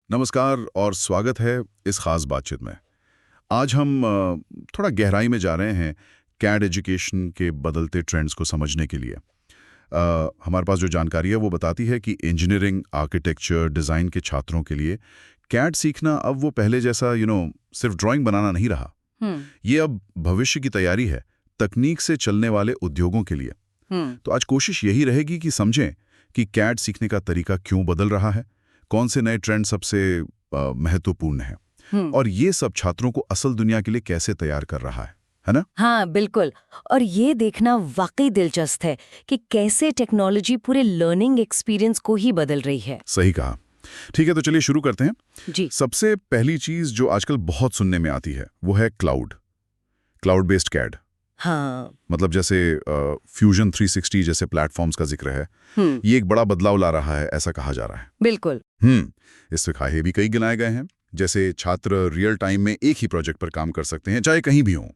नमस्कार और स्वागत है इस खास बातचीत में। आज हम थोड़ा गहराई में जा रहे हैं कैड एजुकेशन के बदलते ट्रेंड्स को समझने के लिए। हमारे पास जो जानकारी है वो बताती है कि इंजीनियरिंग, आर्किटेक्चर, डिज़ाइन के छात्रों के लिए कैड सीखना अब वो पहले जैसा सिर्फ ड्राइंग बनाना नहीं रहा। ये अब भविष्य की तैयारी है तकनीक से चलने वाले उद्योगों के लिए। तो आज कोशिश यही रहेगी कि समझें कि कैड सीखने का तरीका क्यों बदल रहा है, कौन से नए ट्रेंड सबसे महत्वपूर्ण हैं और ये सब छात्रों को असल दुनिया के लिए कैसे तैयार कर रहा है ना? हाँ बिल्कुल। और ये देखना वाकई दिलचस्प है कि कैसे टेक्नोलॉजी पूरे लर्निंग एक्सपीरियंस को ही बदल रही है। सही कहा। ठीक है, तो चलिए शुरू करते हैं। जी। सबसे पहली चीज जो आजकल बहुत सुनने में आती है वो है क्लाउड बेस्ड कैड। हाँ। मतलब जैसे फ्यूजन 360 जैसे प्लेटफॉर्म्स का जिक्र है। ये एक बड़ा बदलाव ला रहा है, ऐसा कहा जा रहा है। बिल्कुल। इससे फायदे भी कई गिनाए गए हैं। जैसे छात्र रियल टाइम में एक ही प्रोजेक्ट पर काम कर सकते हैं, चाहे कहीं भी हों।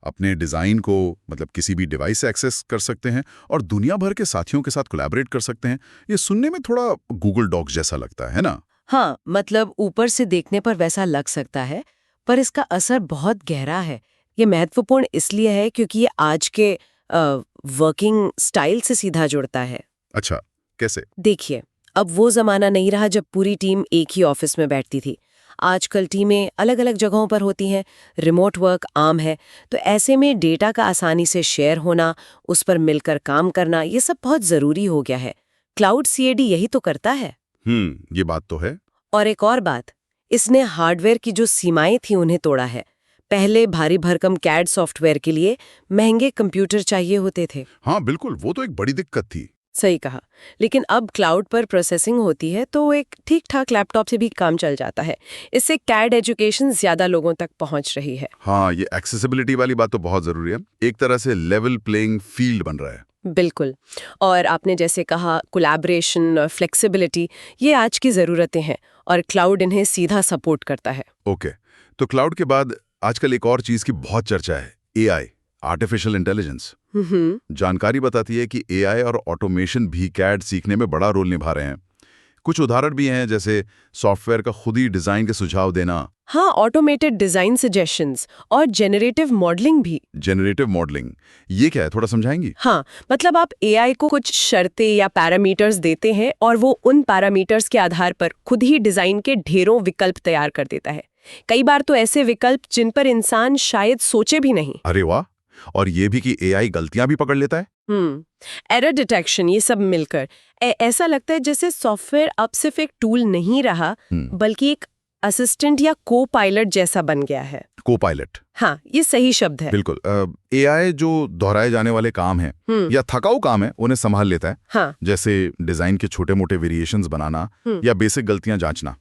अपने डिजाइन को मतलब किसी भी डिवाइस से एक्सेस कर सकते हैं और दुनिया भर के साथियों के साथ कोलैबोरेट कर सकते हैं। ये सुनने में थोड़ा गूगल डॉक्स जैसा लगता है ना? हाँ, मतलब ऊपर से देखने पर वैसा लग सकता है, पर इसका असर बहुत गहरा है। ये महत्वपूर्ण इसलिए है क्योंकि ये आज के वर्किंग स्टाइल से सीधा जुड़ता है। अच्छा, कैसे? देखिए, अब वो जमाना नहीं रहा जब पूरी टीम एक ही ऑफिस में बैठती थी। आजकल टीमें अलग अलग जगहों पर होती हैं, रिमोट वर्क आम है, तो ऐसे में डेटा का आसानी से शेयर होना, उस पर मिलकर काम करना, ये सब बहुत जरूरी हो गया है। क्लाउड सीएडी यही तो करता है। ये बात तो है। और एक और बात, इसने हार्डवेयर की जो सीमाएं थी उन्हें तोड़ा है। पहले भारी भरकम कैड सॉफ्टवेयर के लिए महंगे कंप्यूटर चाहिए होते थे। हाँ बिल्कुल, वो तो एक बड़ी दिक्कत थी। सही कहा। लेकिन अब क्लाउड पर प्रोसेसिंग होती है तो एक ठीक ठाक लैपटॉप से भी काम चल जाता है। इससे कैड एजुकेशन ज्यादा लोगों तक पहुंच रही है। हाँ, ये एक्सेसिबिलिटी वाली बात तो बहुत जरूरी है। एक तरह से लेवल प्लेइंग फील्ड बन रहा है। बिल्कुल। और आपने जैसे कहा कोलैबोरेशन और फ्लेक्सिबिलिटी, ये आज की ज़रूरतें हैं और क्लाउड इन्हें सीधा सपोर्ट करता है। ओके, तो क्लाउड के बाद आजकल एक और चीज की बहुत चर्चा है, एआई, आर्टिफिशियल इंटेलिजेंस। जानकारी बताती है कि एआई और ऑटोमेशन भी कैड सीखने में बड़ा रोल निभा रहे हैं। कुछ उदाहरण भी हैं, जैसे सॉफ्टवेयर का खुद ही डिजाइन के सुझाव देना। हाँ, ऑटोमेटेड डिजाइन सजेशंस और जेनरेटिव मॉडलिंग भी। जेनरेटिव मॉडलिंग, ये क्या है, थोड़ा समझाएंगी? हाँ, मतलब आप एआई को कुछ शर्तें या पैरामीटर्स देते हैं और वो उन पैरामीटर्स के आधार पर खुद ही डिजाइन के ढेरों विकल्प तैयार कर देता है। कई बार तो ऐसे विकल्प जिन पर इंसान शायद सोचे भी नहीं। अरे वाह! और ये भी कि एआई गलतियां भी पकड़ लेता है। एरर डिटेक्शन, ये सब मिलकर ऐसा लगता है जैसे सॉफ्टवेयर अब सिर्फ एक टूल नहीं रहा, बल्कि एक असिस्टेंट या को पायलट जैसा बन गया है। को पायलट, हाँ, ये सही शब्द है। बिल्कुल। एआई जो दोहराए जाने वाले काम हैं या थकाऊ काम है, उन्हें संभाल लेता है। हाँ। जैसे डिजाइन के छोटे मोटे वेरिएशंस बनाना या बेसिक गलतियां जांचना।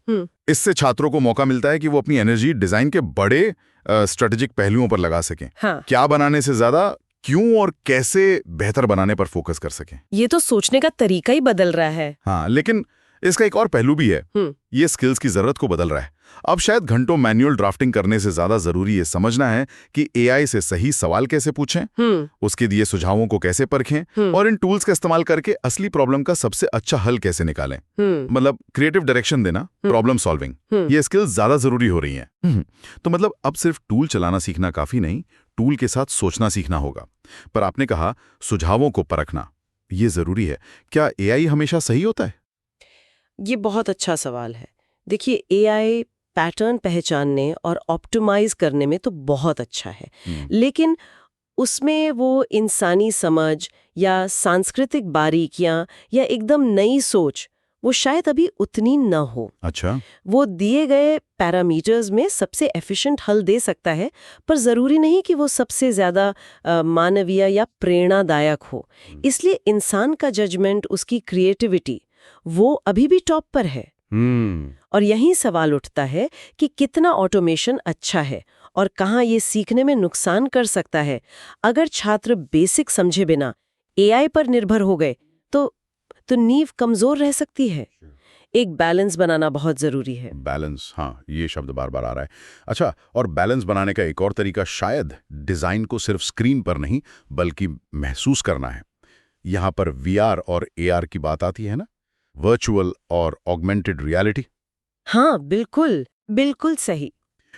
इससे छात्रों को मौका मिलता है कि वो अपनी एनर्जी डिजाइन के बड़े स्ट्रेटेजिक पहलुओं पर लगा सकें। हाँ। क्या बनाने से ज्यादा क्यों और कैसे बेहतर बनाने पर फोकस कर सकें। ये तो सोचने का तरीका ही बदल रहा है। हाँ, लेकिन इसका एक और पहलू भी है। ये स्किल्स की जरूरत को बदल रहा है। अब शायद घंटों मैनुअल ड्राफ्टिंग करने से ज्यादा जरूरी ये समझना है कि एआई से सही सवाल कैसे पूछें, उसके दिए सुझावों को कैसे परखें और इन टूल्स का इस्तेमाल करके असली प्रॉब्लम का सबसे अच्छा हल कैसे निकालें। मतलब क्रिएटिव डायरेक्शन देना, प्रॉब्लम सॉल्विंग, ये स्किल्स ज्यादा जरूरी हो रही हैं। तो मतलब अब सिर्फ टूल चलाना सीखना काफी नहीं, टूल के साथ सोचना सीखना होगा। पर आपने कहा सुझावों को परखना, ये जरूरी है। क्या एआई हमेशा सही होता है? ये बहुत अच्छा सवाल है। देखिए, एआई पैटर्न पहचानने और ऑप्टिमाइज करने में तो बहुत अच्छा है, लेकिन उसमें वो इंसानी समझ या सांस्कृतिक बारीकियां या एकदम नई सोच वो शायद अभी उतनी न हो। अच्छा। वो दिए गए पैरामीटर्स में सबसे एफिशिएंट हल दे सकता है, पर जरूरी नहीं कि वो सबसे ज्यादा मानवीय या प्रेरणादायक हो। इसलिए इंसान का जजमेंट, उसकी क्रिएटिविटी, वो अभी भी टॉप पर है। और यही सवाल उठता है कि कितना ऑटोमेशन अच्छा है और कहाँ ये सीखने में नुकसान कर सकता है। अगर छात्र बेसिक समझे बिना एआई पर निर्भर हो गए तो नींव कमजोर रह सकती है। एक बैलेंस बनाना बहुत जरूरी है। बैलेंस, हाँ, ये शब्द बार बार आ रहा है। अच्छा, और बैलेंस बनाने का एक और तरीका शायद डिजाइन को सिर्फ स्क्रीन पर नहीं बल्कि महसूस करना है। यहाँ पर वीआर और एआर की बात आती है ना, वर्चुअल और ऑगमेंटेड रियलिटी। हाँ, बिल्कुल, बिल्कुल सही।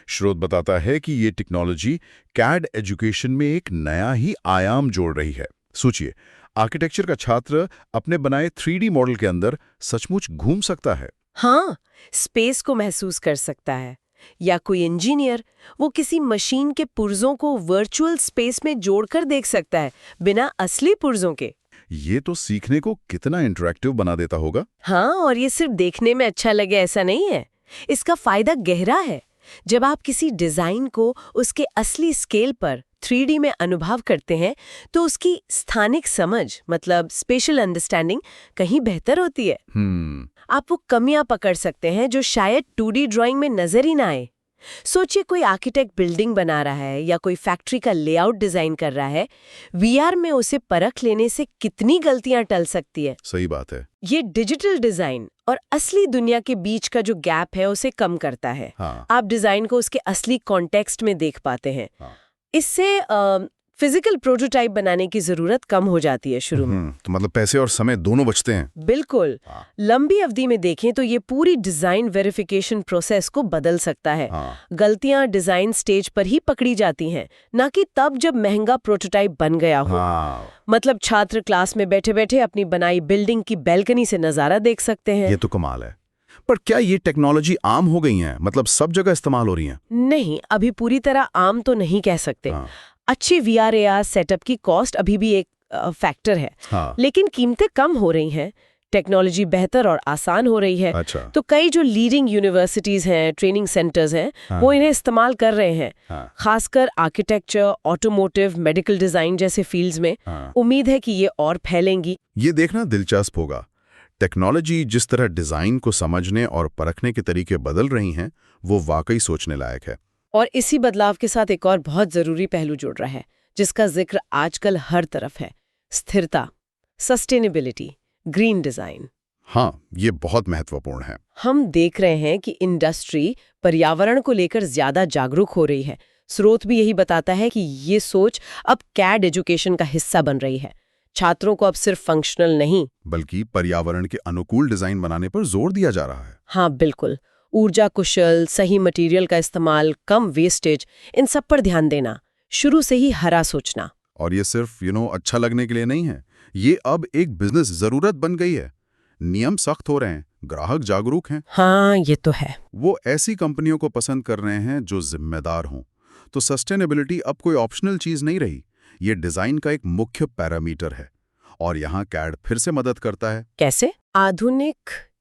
स्रोत बताता है कि ये टेक्नोलॉजी कैड एजुकेशन में एक नया ही आयाम जोड़ रही है। सोचिए, आर्किटेक्चर का छात्र अपने बनाए 3D मॉडल के अंदर सचमुच घूम सकता है। हाँ, स्पेस को महसूस कर सकता है। या कोई इंजीनियर वो किसी मशीन के पुर्जों को वर्चुअल स्पेस में जोड़कर देख सकता है, बिना असली पुर्जों के। ये तो सीखने को कितना इंटरेक्टिव बना देता होगा। हाँ, और ये सिर्फ देखने में अच्छा लगे ऐसा नहीं है। इसका फायदा गहरा है। जब आप किसी डिजाइन को उसके असली स्केल पर 3D में अनुभव करते हैं, तो उसकी स्थानिक समझ मतलब स्पेशल अंडरस्टैंडिंग कहीं बेहतर होती है। आप वो कमियां पकड़ सकते हैं जो शायद 2D ड्राइंग में नजर ही ना आए। सोचिए, कोई आर्किटेक्ट बिल्डिंग बना रहा है या कोई फैक्ट्री का लेआउट डिजाइन कर रहा है, VR में उसे परख लेने से कितनी गलतियां टल सकती है। सही बात है। ये डिजिटल डिजाइन और असली दुनिया के बीच का जो गैप है उसे कम करता है। हाँ। आप डिजाइन को उसके असली कॉन्टेक्स्ट में देख पाते हैं। हाँ। इससे फिजिकल प्रोटोटाइप बनाने की जरूरत कम हो जाती है शुरू में। तो मतलब पैसे और समय दोनों बचते हैं। बिल्कुल। हाँ। लंबी अवधि में देखें तो ये पूरी डिजाइन वेरिफिकेशन प्रोसेस को बदल सकता है। हाँ। गलतियां डिजाइन स्टेज पर ही पकड़ी जाती हैं, ना कि तब जब महंगा प्रोटोटाइप बन गया हो। हाँ। मतलब छात्र क्लास में बैठे-बैठे अपनी बनाई बिल्डिंग की बैल्कनी से नजारा देख सकते हैं। ये तो कमाल है। पर क्या ये टेक्नोलॉजी आम हो गई है, मतलब सब जगह इस्तेमाल हो रही है? नहीं, अभी पूरी तरह आम तो नहीं कह सकते। हाँ। अच्छे VR AR सेटअप की कॉस्ट अभी भी एक फैक्टर है। हाँ। लेकिन कीमतें कम हो रही हैं, टेक्नोलॉजी बेहतर और आसान हो रही है। अच्छा। तो कई जो लीडिंग यूनिवर्सिटीज हैं, ट्रेनिंग सेंटर्स हैं, हाँ। वो इन्हें इस्तेमाल कर रहे हैं। हाँ। खासकर आर्किटेक्चर, ऑटोमोटिव, मेडिकल डिजाइन जैसे फील्ड्स में। हाँ। उम्मीद है कि ये और फैलेंगी। ये देखना दिलचस्प होगा। टेक्नोलॉजी जिस तरह डिजाइन को समझने और परखने के तरीके बदल रही हैं, वो वाकई सोचने लायक है। और इसी बदलाव के साथ एक और बहुत जरूरी पहलू जुड़ रहा है, जिसका जिक्र आजकल हर तरफ है: स्थिरता, सस्टेनेबिलिटी, ग्रीन डिजाइन। हाँ, ये बहुत महत्वपूर्ण है। हम देख रहे हैं कि इंडस्ट्री पर्यावरण को लेकर ज्यादा जागरूक हो रही है। स्रोत भी यही बताता है कि ये सोच अब कैड एजुकेशन का हिस्सा बन रही है। छात्रों को अब सिर्फ फंक्शनल नहीं, बल्कि पर्यावरण के अनुकूल डिजाइन बनाने पर जोर दिया जा रहा है। हाँ बिल्कुल, ऊर्जा कुशल, सही मटेरियल का इस्तेमाल, कम वेस्टेज, इन सब पर ध्यान देना, शुरू से ही हरा सोचना। और ये सिर्फ अच्छा लगने के लिए नहीं है, ये अब एक बिजनेस जरूरत बन गई है। नियम सख्त हो रहे हैं, ग्राहक जागरूक हैं। हाँ, ये तो है। वो ऐसी कंपनियों को पसंद कर रहे हैं जो जिम्मेदार हों। तो सस्टेनेबिलिटी अब कोई ऑप्शनल चीज नहीं रही, ये डिजाइन का एक मुख्य पैरामीटर है। और यहाँ कैड फिर से मदद करता है। कैसे? आधुनिक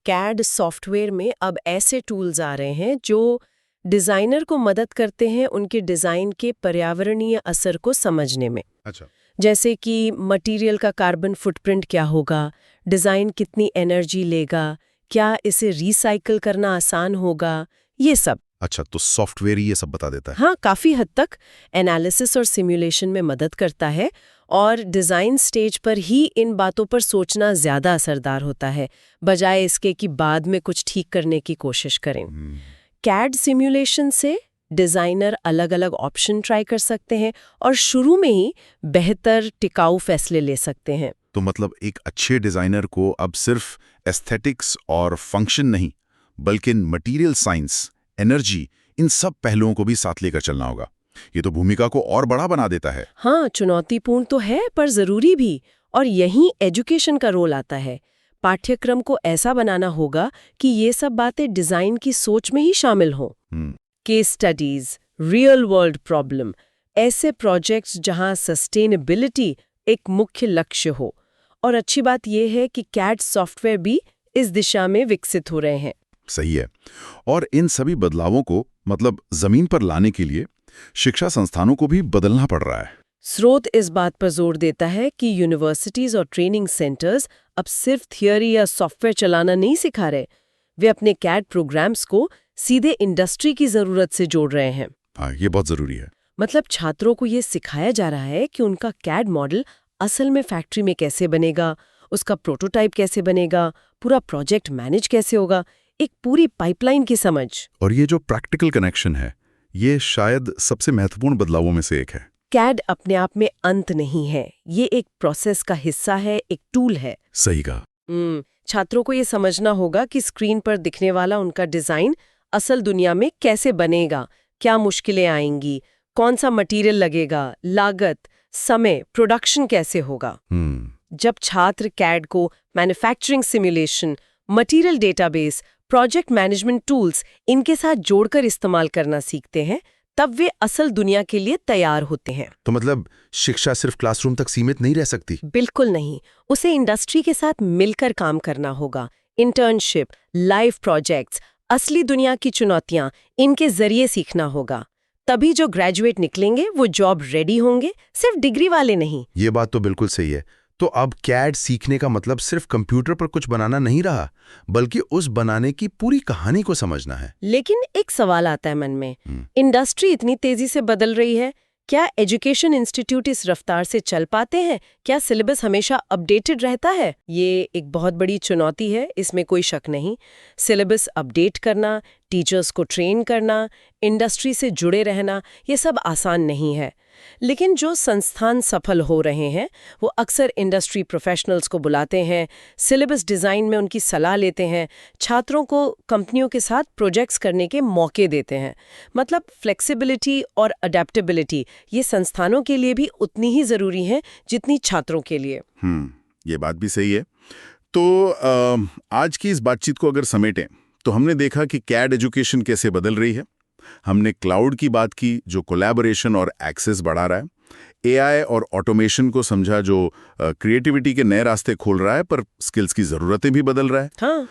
कैड सॉफ्टवेयर में अब ऐसे टूल्स आ रहे हैं जो डिजाइनर को मदद करते हैं उनके डिजाइन के पर्यावरणीय असर को समझने में। अच्छा। जैसे कि मटेरियल का कार्बन फुटप्रिंट क्या होगा, डिजाइन कितनी एनर्जी लेगा, क्या इसे रिसाइकल करना आसान होगा, ये सब। अच्छा, तो सॉफ्टवेयर ही ये सब बता देता है। हाँ, काफी हद तक एनालिसिस और सिमुलेशन में मदद करता है, और डिजाइन स्टेज पर ही इन बातों पर सोचना ज्यादा असरदार होता है, बजाय इसके कि बाद में कुछ ठीक करने की कोशिश करें। कैड सिमुलेशन से डिजाइनर अलग-अलग ऑप्शन ट्राई कर सकते हैं और शुरू में ही बेहतर टिकाऊ फैसले ले सकते हैं। तो मतलब एक अच्छे डिजाइनर को अब सिर्फ एस्थेटिक्स और फंक्शन नहीं, बल्कि मटेरियल साइंस, एनर्जी, इन सब पहलुओं को भी साथ लेकर चलना होगा। ये तो भूमिका को और बड़ा बना देता है। हाँ, चुनौतीपूर्ण तो है पर जरूरी भी, और यहीं एजुकेशन का रोल आता है। पाठ्यक्रम को ऐसा बनाना होगा कि ये सब बातें डिजाइन की सोच में ही शामिल हों। Case studies, real world problem, ऐसे प्रोजेक्ट्स जहां सस्टेनेबिलिटी एक मुख्य लक्ष्य हो। और अच्छी बात यह है कि कैड सॉफ्टवेयर भी इस दिशा में विकसित हो रहे हैं। सही है। और इन सभी बदलावों को मतलब जमीन पर लाने के लिए शिक्षा संस्थानों को भी बदलना पड़ रहा है। स्रोत इस बात पर जोर देता है कि यूनिवर्सिटीज और ट्रेनिंग सेंटर्स अब सिर्फ थियोरी या सॉफ्टवेयर चलाना नहीं सिखा रहे, वे अपने कैड प्रोग्राम्स को सीधे इंडस्ट्री की जरूरत से जोड़ रहे हैं। हाँ, ये बहुत जरूरी है। मतलब छात्रों को ये सिखाया जा रहा है कि उनका कैड मॉडल असल में फैक्ट्री में कैसे बनेगा, उसका प्रोटोटाइप कैसे बनेगा, पूरा प्रोजेक्ट मैनेज कैसे होगा, एक पूरी पाइपलाइन की समझ। और ये जो प्रैक्टिकल कनेक्शन है, ये शायद सबसे महत्वपूर्ण बदलावों में से एक है। कैड अपने आप में अंत नहीं है, ये एक प्रोसेस का हिस्सा है, एक टूल है। सही कहा। छात्रों को ये समझना होगा कि स्क्रीन पर दिखने वाला उनका डिजाइन असल दुनिया में कैसे बनेगा, क्या मुश्किलें आएंगी, कौन सा मटेरियल लगेगा, लागत, समय, प्रोडक्शन कैसे होगा। जब छात्र कैड को manufacturing simulation, material database, project management tools इनके साथ जोड़कर इस्तेमाल करना सीखते हैं, तब वे असल दुनिया के लिए तैयार होते हैं। तो मतलब शिक्षा सिर्फ क्लासरूम तक सीमित नहीं रह सकती। बिल्कुल नहीं, उसे इंडस्ट्री के साथ मिलकर काम करना होगा। इंटर्नशिप, लाइव प्रोजेक्ट्स, असली दुनिया की चुनौतियां, इनके जरिए सीखना होगा। तभी जो ग्रेजुएट निकलेंगे वो जॉब रेडी होंगे, सिर्फ डिग्री वाले नहीं। ये बात तो बिल्कुल सही है। तो अब कैड सीखने का मतलब सिर्फ कंप्यूटर पर कुछ बनाना नहीं रहा, बल्कि उस बनाने की पूरी कहानी को समझना है। लेकिन एक सवाल आता है मन में, इंडस्ट्री इतनी तेजी से बदल रही है, क्या एजुकेशन इंस्टीट्यूट इस रफ्तार से चल पाते हैं? क्या सिलेबस हमेशा अपडेटेड रहता है? ये एक बहुत बड़ी चुनौती है, इसमें कोई शक नहीं। सिलेबस अपडेट करना, टीचर्स को ट्रेन करना, इंडस्ट्री से जुड़े रहना, ये सब आसान नहीं है। लेकिन जो संस्थान सफल हो रहे हैं वो अक्सर इंडस्ट्री प्रोफेशनल्स को बुलाते हैं, सिलेबस डिज़ाइन में उनकी सलाह लेते हैं, छात्रों को कंपनियों के साथ प्रोजेक्ट्स करने के मौके देते हैं। मतलब फ्लेक्सिबिलिटी और अडेप्टेबिलिटी ये संस्थानों के लिए भी उतनी ही ज़रूरी है जितनी छात्रों के लिए। ये बात भी सही है। तो आज की इस बातचीत को अगर समेटें तो हमने देखा कि कैड एजुकेशन कैसे बदल रही है। हमने क्लाउड की बात की जो कोलैबोरेशन और एक्सेस बढ़ा रहा है, एआई और ऑटोमेशन को समझा जो क्रिएटिविटी के नए रास्ते खोल रहा है पर स्किल्स की ज़रूरतें भी बदल रहा है। हाँ,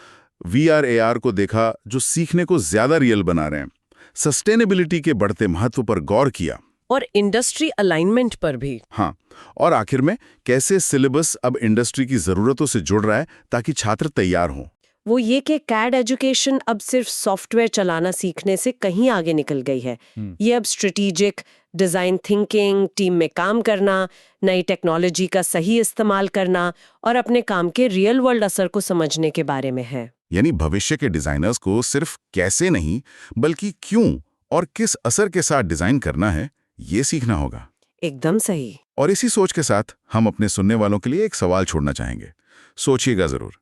वीआर एआर को देखा जो सीखने को ज़्यादा रियल बना रहे हैं। सस्टेनेबिलिटी के बढ़ते महत्व पर गौर किया और इंडस्ट्री अलाइनमेंट पर भी। हाँ, और आखिर में कैसे सिलेबस अब इंडस्ट्री की ज़रूरतों से जुड़ रहा है ताकि छात्र तैयार हों। वो ये कि कैड एजुकेशन अब सिर्फ सॉफ्टवेयर चलाना सीखने से कहीं आगे निकल गई है। ये अब स्ट्रेटेजिक डिज़ाइन थिंकिंग, टीम में काम करना, नई टेक्नोलॉजी का सही इस्तेमाल करना और अपने काम के रियल वर्ल्ड असर को समझने के बारे में है। यानी भविष्य के डिज़ाइनर्स को सिर्फ कैसे नहीं बल्कि क्यों और किस असर के साथ डिज़ाइन करना है, ये सीखना होगा। एकदम सही। और इसी सोच के साथ हम अपने सुनने वालों के लिए एक सवाल छोड़ना चाहेंगे। सोचिएगा ज़रूर,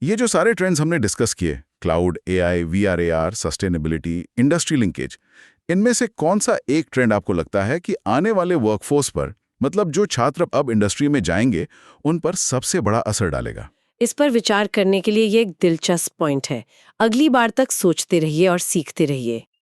ये जो सारे ट्रेंड्स हमने डिस्कस किए, cloud, AI, VR AR, sustainability, industry linkage, इनमें से कौन सा एक ट्रेंड आपको लगता है कि आने वाले वर्कफोर्स पर, मतलब जो छात्र अब इंडस्ट्री में जाएंगे, उन पर सबसे बड़ा असर डालेगा? इस पर विचार करने के लिए ये एक दिलचस्प पॉइंट है। अगली बार तक सोचते रहिए और सीखते रहिए।